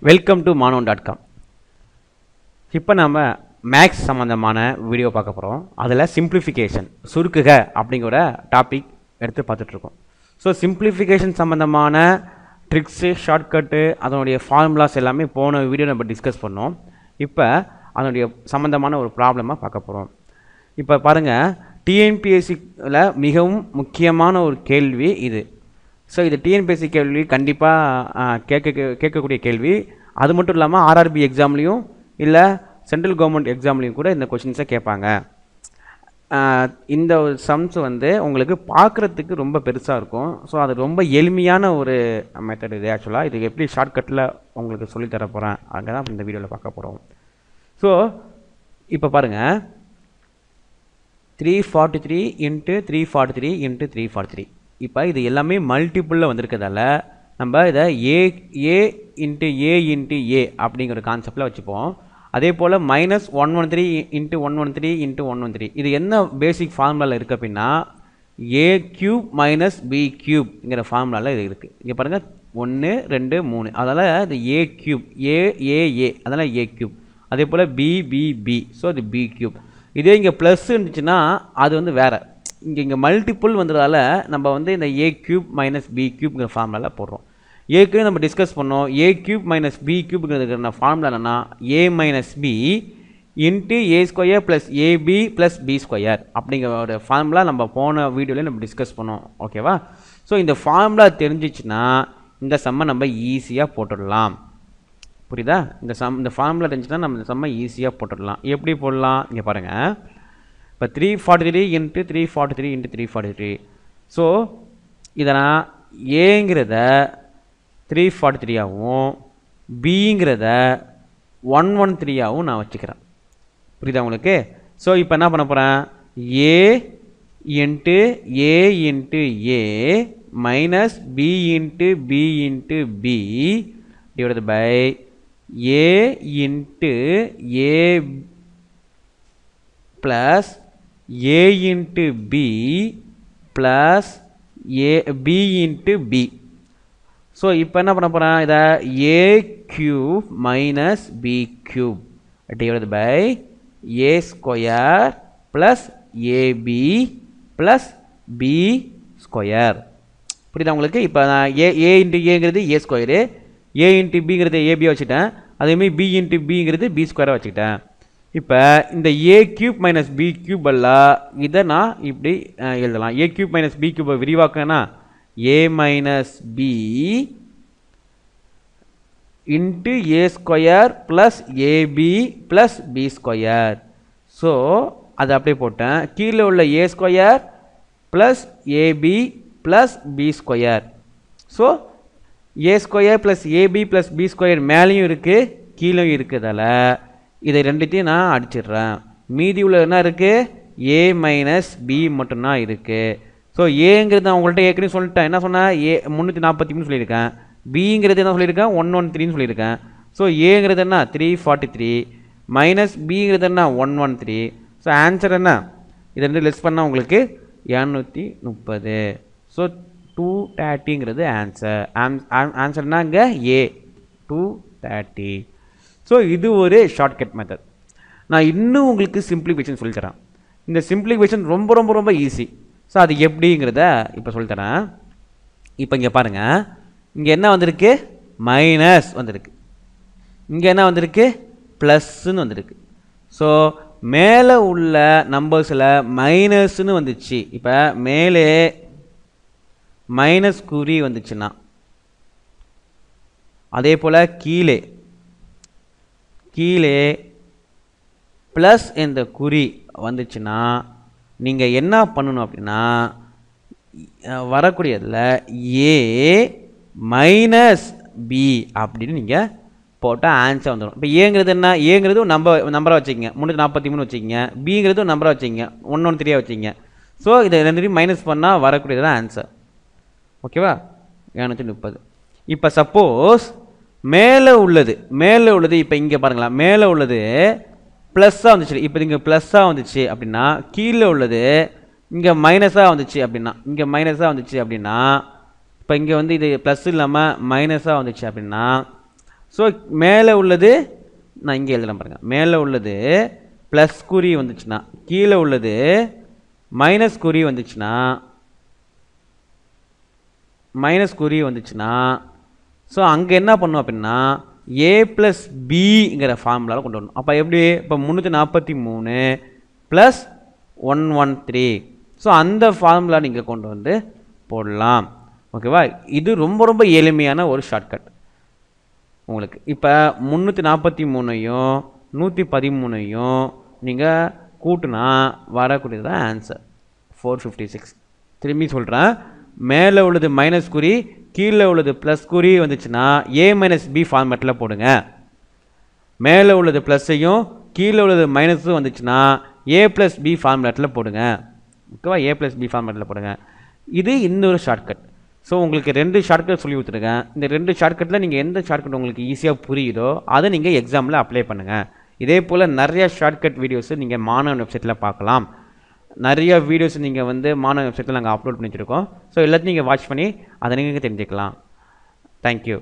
Welcome to மானோன்.com. இப்போ நம்ம maths சம்மந்தமான வீடியோ பார்க்க போகிறோம். அதில் சிம்பிளிஃபிகேஷன் சுருக்குக அப்படிங்கிற டாபிக் எடுத்து பார்த்துட்ருக்கோம். ஸோ சிம்பிளிஃபிகேஷன் சம்மந்தமான ட்ரிக்ஸு ஷார்ட்கட்டு அதனுடைய ஃபார்முலாஸ் எல்லாமே போன வீடியோ நம்ம டிஸ்கஸ் பண்ணோம். இப்போ அதனுடைய சம்மந்தமான ஒரு ப்ராப்ளமாக பார்க்க போகிறோம். இப்போ பாருங்கள், டிஎன்பிஎஸ்சியில் மிகவும் முக்கியமான ஒரு கேள்வி இது. ஸோ இது டிஎன்பிஎஸ்சி கேள்வி கண்டிப்பாக கேட்கக்கூடிய கேள்வி. அது மட்டும் இல்லாமல் ஆர்ஆர்பி எக்ஸாம்லேயும் இல்லை சென்ட்ரல் கவர்மெண்ட் எக்ஸாம்லேயும் கூட இந்த கொஷின்ஸை கேட்பாங்க. இந்த சம்ஸ் உங்களுக்கு பார்க்குறதுக்கு ரொம்ப பெருசாக இருக்கும். ஸோ அது ரொம்ப எளிமையான ஒரு மெத்தட் இது. ஆக்சுவலாக இது எப்படி ஷார்ட்கட்டில் உங்களுக்கு சொல்லித்தர போகிறேன் அங்கே தான் இந்த வீடியோவில் பார்க்க போகிறோம். ஸோ இப்போ பாருங்கள், 343 × 343 × 343. இப்போ இது எல்லாமே மல்டிப்புளில் வந்திருக்கிறதால நம்ம இதை ஏ இன்ட்டு ஏ அப்படிங்கிற கான்செப்டில் வச்சுப்போம். அதே போல் -113 × 113 × 113 இது என்ன பேசிக் ஃபார்முலாவில் இருக்குது அப்படின்னா a³ - b³ ஃபார்முலாவில் இது இருக்குது. இங்கே பாருங்கள், 1 2 3, அதனால் இது a³ ஏ அதனால் a³. அதே போல் b. ஸோ இது b³. இதே இங்கே ப்ளஸ் இருந்துச்சுன்னா அது வேறு. இங்கே மல்டிப்புள் வந்ததால் நம்ம இந்த a³ - b³ ஃபார்முலாவில் போடுறோம். ஏற்கனவே நம்ம டிஸ்கஸ் பண்ணோம். a³ - b³ ஃபார்முலா என்னன்னா a - b × a² + ab + b² அப்படிங்கிற ஒரு ஃபார்முலா நம்ம போன வீடியோவில் நம்ம டிஸ்கஸ் பண்ணோம். ஓகேவா? ஸோ இந்த ஃபார்முலா தெரிஞ்சிச்சுன்னா இந்த சம்மை நம்ம ஈஸியாக போட்டுடலாம். புரியுதா? இந்த ஃபார்முலா தெரிஞ்சுன்னா நம்ம இந்த சம்மை ஈஸியாக போட்டுடலாம். எப்படி போடலாம் இங்கே பாருங்கள். இப்போ 343 × 343 × 343. ஸோ இதை நான் ஏங்கிறத 343ஆகவும் பிங்கிறத 113ஆகவும் நான் வச்சுக்கிறேன். புரியுதா உங்களுக்கு? ஸோ இப்போ என்ன பண்ண போகிறேன், a × a × a - b × b × b divided by a × a plus a × b plus b × b. So இப்போ என்ன பண்ண போகிறேன், இதை a³ - b³ divided by a² plus ab plus b². புரியுதா உங்களுக்கு? இப்போ நான் a × a a², a × bங்கிறது ab வச்சுட்டேன். அதேமாதிரி b × bங்கிறது b² வச்சுக்கிட்டேன். இப்போ இந்த a³ - b³ எல்லாம் இதை நான் இப்படி எழுதலாம். a³ - b³ விரிவாக்கனா a - b × a² plus ab plus b². So அதை அப்படியே போட்டேன். கீழே உள்ள a² plus ab plus b². So a² plus ab plus b² மேலேயும் இருக்குது கீழேயும் இருக்குதால இதை ரெண்டுத்தையும் நான் அடிச்சிடுறேன். மீதி உள்ள என்ன இருக்குது, a - b மட்டும்தான் இருக்குது. ஸோ ஏங்கிறது நான் உங்கள்கிட்ட ஏற்கனவே சொல்லிட்டேன். என்ன சொன்னேன், 343 சொல்லியிருக்கேன். பிங்கிறது என்ன சொல்லியிருக்கேன், 113 சொல்லியிருக்கேன். ஸோ ஏங்கிறது என்ன 343 - பிங்கிறது என்ன 113. ஸோ ஆன்சர் என்ன, இது ரெண்டு லெஸ் பண்ணால் உங்களுக்கு 230. So 230ங்கிறது answer. ஆன்சர்னா இங்கே a 230. ஸோ இது ஒரு ஷார்ட்கட் மெத்தட். நான் இன்னும் உங்களுக்கு சிம்பிளிஃபிகேஷன் சொல்லித்தரேன். இந்த சிம்பிளிஃபிகேஷன் ரொம்ப ரொம்ப ரொம்ப ஈஸி. ஸோ அது எப்படிங்கிறத இப்போ சொல்லித்தரேன். இப்போ இங்கே பாருங்கள், இங்கே என்ன வந்திருக்கு, மைனஸ் வந்திருக்கு. இங்கே என்ன வந்திருக்கு, ப்ளஸ்ன்னு வந்திருக்கு. ஸோ மேலே உள்ள நம்பர்ஸில் மைனஸ்ன்னு வந்துச்சு. இப்போ மேலே மைனஸ் குறி வந்துச்சுன்னா, அதே போல் கீழே ப்ளஸ் என்ற குறி வந்துச்சுன்னா நீங்கள் என்ன பண்ணணும் அப்படின்னா, வரக்கூடியதில் a - b அப்படின்னு நீங்கள் போட்டால் ஆன்சர் வந்துடும். இப்போ ஏங்கிறது என்ன, ஏங்கிறது நம்பராக வச்சுக்கிங்க 343 வச்சுக்கிங்க, பிங்கிறது நம்பராக வச்சுக்கிங்க 113 வச்சுக்கிங்க. ஸோ இதை ரெண்டுத்தையும் மைனஸ் பண்ணால் வரக்கூடியது தான் ஆன்சர். ஓகேவா? 230. இப்போ சப்போஸ் மேலே உள்ளது இப்போ இங்கே பாருங்களா, மேலே உள்ளது ப்ளஸ்ஸாக வந்துச்சு. இப்போ இங்கே ப்ளஸ்ஸாக வந்துச்சு அப்படின்னா, கீழே உள்ளது இங்கே மைனஸாக வந்துச்சு அப்படின்னா, இப்போ இங்கே இது ப்ளஸ் இல்லாமல் மைனஸாக வந்துச்சு அப்படின்னா ஸோ மேலே உள்ளது நான் இங்கே எழுதலாம் பாருங்கள். மேலே உள்ளது ப்ளஸ் குறி வந்துச்சுன்னா, கீழே உள்ளது மைனஸ் குறி வந்துச்சுன்னா, ஸோ அங்கே என்ன பண்ணும் அப்படின்னா ஏ ப்ளஸ் பிங்கிற ஃபார்முலாவில் கொண்டு வரணும். அப்போ எப்படி? இப்போ 343 ப்ளஸ் 113. ஸோ அந்த ஃபார்முலா நீங்கள் கொண்டு வந்து போடலாம். ஓகேவா? இது ரொம்ப ரொம்ப எளிமையான ஒரு ஷார்ட்கட் உங்களுக்கு. இப்போ 343ஐயும் 113ஐயும் நீங்கள் கூட்டினா வரக்கூடியது தான் ஆன்சர் 456. திரும்பி சொல்கிறேன், மேலே உள்ளது மைனஸ் குறி, கீழே உள்ளது ப்ளஸ் குறி வந்துச்சுன்னா ஏ மைனஸ் பி ஃபார்மேட்டில் போடுங்க. மேலே உள்ளது ப்ளஸ்ஸையும் கீழே உள்ளது மைனஸும் வந்துச்சுன்னா ஏ ப்ளஸ் பி ஃபார்மேட்டில் போடுங்க. ஓகேவா? ஏ ப்ளஸ் பி ஃபார்மேட்டில் போடுங்க. இது இன்னொரு ஷார்ட்கட். ஸோ உங்களுக்கு 2 ஷார்ட்கட் சொல்லி கொடுத்துருக்கேன். இந்த 2 ஷார்ட்கட்டில் நீங்கள் எந்த ஷார்ட்கட் உங்களுக்கு ஈஸியாக புரியுதோ அதை நீங்கள் எக்ஸாமில் அப்ளை பண்ணுங்கள். இதே போல் நிறைய ஷார்ட்கட் வீடியோஸு நீங்கள் மாணவன் வெப்சைட்டில் பார்க்கலாம். நிறைய வீடியோஸ் நீங்கள் வந்து மாணவன் வெப்சைட்டில் நாங்கள் அப்லோட் பண்ணி வச்சுருக்கோம். ஸோ எல்லாத்தையும் நீங்கள் வாட்ச் பண்ணி அதை நீங்கள் தெரிஞ்சுக்கலாம். தேங்க்யூ.